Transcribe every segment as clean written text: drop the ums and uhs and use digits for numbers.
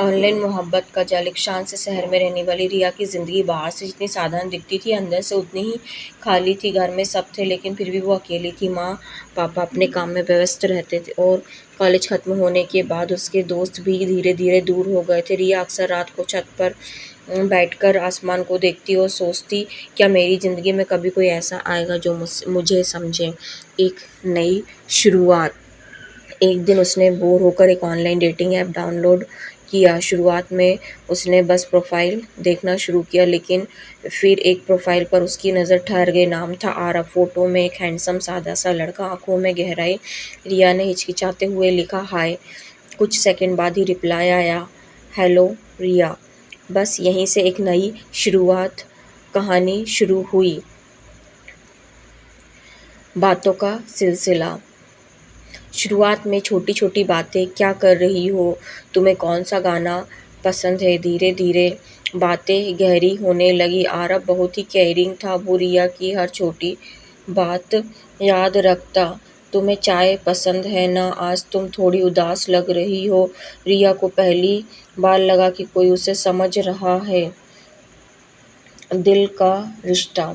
Online मोहब्बत का जाल। एक शांत से शहर में रहने वाली रिया की ज़िंदगी बाहर से जितनी साधारण दिखती थी, अंदर से उतनी ही खाली थी। घर में सब थे, लेकिन फिर भी वो अकेली थी। माँ पापा अपने काम में व्यस्त रहते थे और कॉलेज खत्म होने के बाद उसके दोस्त भी धीरे धीरे दूर हो गए थे। रिया अक्सर रात को छत पर बैठकर आसमान को देखती और सोचती, क्या मेरी ज़िंदगी में कभी कोई ऐसा आएगा जो मुझे समझे। एक नई शुरुआत। एक दिन उसने बोर होकर एक ऑनलाइन डेटिंग ऐप डाउनलोड किया। शुरुआत में उसने बस प्रोफाइल देखना शुरू किया, लेकिन फिर एक प्रोफाइल पर उसकी नज़र ठहर गई। नाम था आरव। फ़ोटो में एक हैंडसम सादा सा लड़का, आंखों में गहराई। रिया ने हिचकिचाते हुए लिखा हाय। कुछ सेकंड बाद ही रिप्लाई आया, हेलो रिया। बस यहीं से एक नई शुरुआत, कहानी शुरू हुई। बातों का सिलसिला। शुरुआत में छोटी छोटी बातें, क्या कर रही हो, तुम्हें कौन सा गाना पसंद है। धीरे धीरे बातें गहरी होने लगी। आरव बहुत ही केयरिंग था। वो रिया की हर छोटी बात याद रखता। तुम्हें चाय पसंद है ना, आज तुम थोड़ी उदास लग रही हो। रिया को पहली बार लगा कि कोई उसे समझ रहा है। दिल का रिश्ता।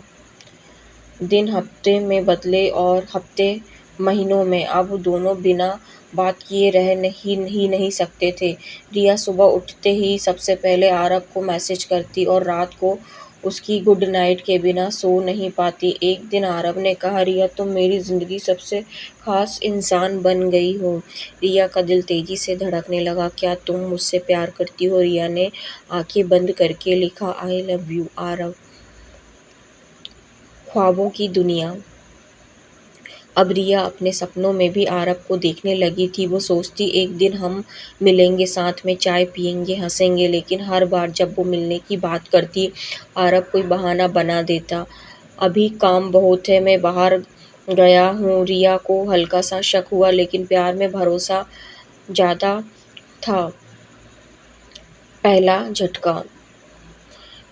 दिन हफ्ते में बदले और हफ्ते महीनों में। अब दोनों बिना बात किए रह नहीं सकते थे। रिया सुबह उठते ही सबसे पहले आरव को मैसेज करती और रात को उसकी गुड नाइट के बिना सो नहीं पाती। एक दिन आरव ने कहा, रिया तुम मेरी ज़िंदगी सबसे खास इंसान बन गई हो। रिया का दिल तेजी से धड़कने लगा। क्या तुम मुझसे प्यार करती हो। रिया ने आंखें बंद करके लिखा, आई लव यू आरव। ख्वाबों की दुनिया। अब रिया अपने सपनों में भी आरव को देखने लगी थी। वो सोचती, एक दिन हम मिलेंगे, साथ में चाय पिएंगे, हंसेंगे। लेकिन हर बार जब वो मिलने की बात करती, आरव कोई बहाना बना देता। अभी काम बहुत है, मैं बाहर गया हूँ। रिया को हल्का सा शक हुआ, लेकिन प्यार में भरोसा ज़्यादा था। पहला झटका।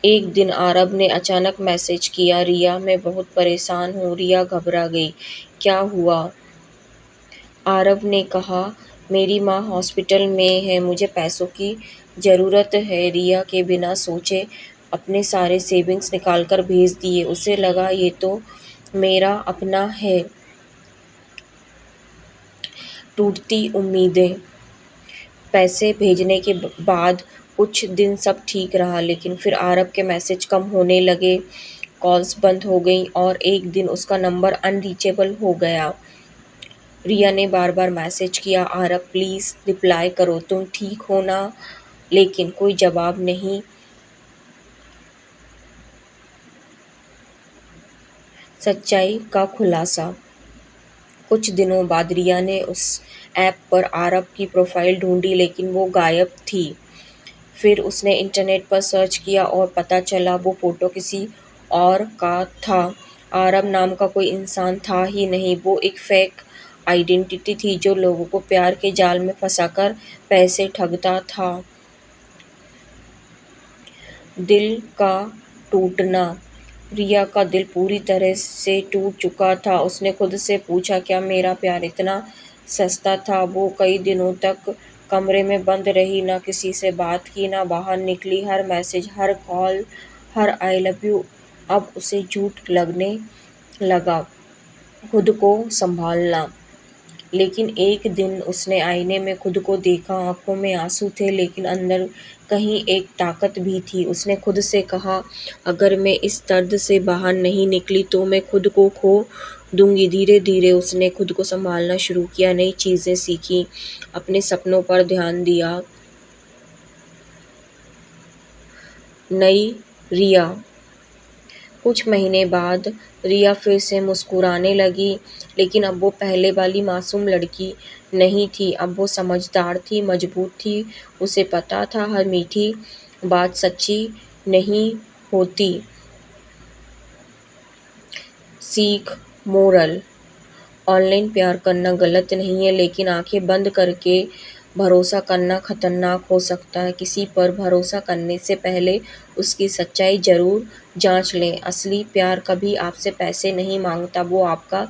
एक दिन आरव ने अचानक मैसेज किया, रिया मैं बहुत परेशान हूँ। रिया घबरा गई। क्या हुआ। आरव ने कहा, मेरी माँ हॉस्पिटल में है, मुझे पैसों की ज़रूरत है। रिया के बिना सोचे अपने सारे सेविंग्स निकालकर भेज दिए। उसे लगा ये तो मेरा अपना है। टूटती उम्मीदें। पैसे भेजने के बाद कुछ दिन सब ठीक रहा, लेकिन फिर आरव के मैसेज कम होने लगे, कॉल्स बंद हो गईं और एक दिन उसका नंबर अनरीचेबल हो गया। रिया ने बार बार मैसेज किया, आरव प्लीज़ रिप्लाई करो, तुम ठीक हो ना। लेकिन कोई जवाब नहीं। सच्चाई का खुलासा। कुछ दिनों बाद रिया ने उस ऐप पर आरव की प्रोफाइल ढूंढी, लेकिन वो गायब थी। फिर उसने इंटरनेट पर सर्च किया और पता चला वो फ़ोटो किसी और का था। आरव नाम का कोई इंसान था ही नहीं। वो एक फ़ेक आइडेंटिटी थी जो लोगों को प्यार के जाल में फंसाकर पैसे ठगता था। दिल का टूटना। रिया का दिल पूरी तरह से टूट चुका था। उसने खुद से पूछा, क्या मेरा प्यार इतना सस्ता था। वो कई दिनों तक कमरे में बंद रही, ना किसी से बात की, ना बाहर निकली। हर मैसेज, हर कॉल, हर आई लव यू अब उसे झूठ लगने लगा। खुद को संभालना। लेकिन एक दिन उसने आईने में खुद को देखा। आंखों में आंसू थे, लेकिन अंदर कहीं एक ताकत भी थी। उसने खुद से कहा, अगर मैं इस दर्द से बाहर नहीं निकली तो मैं खुद को खो दूंगी। धीरे धीरे उसने खुद को संभालना शुरू किया, नई चीज़ें सीखी, अपने सपनों पर ध्यान दिया। नई रिया। कुछ महीने बाद रिया फिर से मुस्कुराने लगी, लेकिन अब वो पहले वाली मासूम लड़की नहीं थी। अब वो समझदार थी, मजबूत थी। उसे पता था हर मीठी बात सच्ची नहीं होती। सीख, मोरल। ऑनलाइन प्यार करना गलत नहीं है, लेकिन आंखें बंद करके भरोसा करना खतरनाक हो सकता है। किसी पर भरोसा करने से पहले उसकी सच्चाई ज़रूर जांच लें। असली प्यार कभी आपसे पैसे नहीं मांगता, वो आपका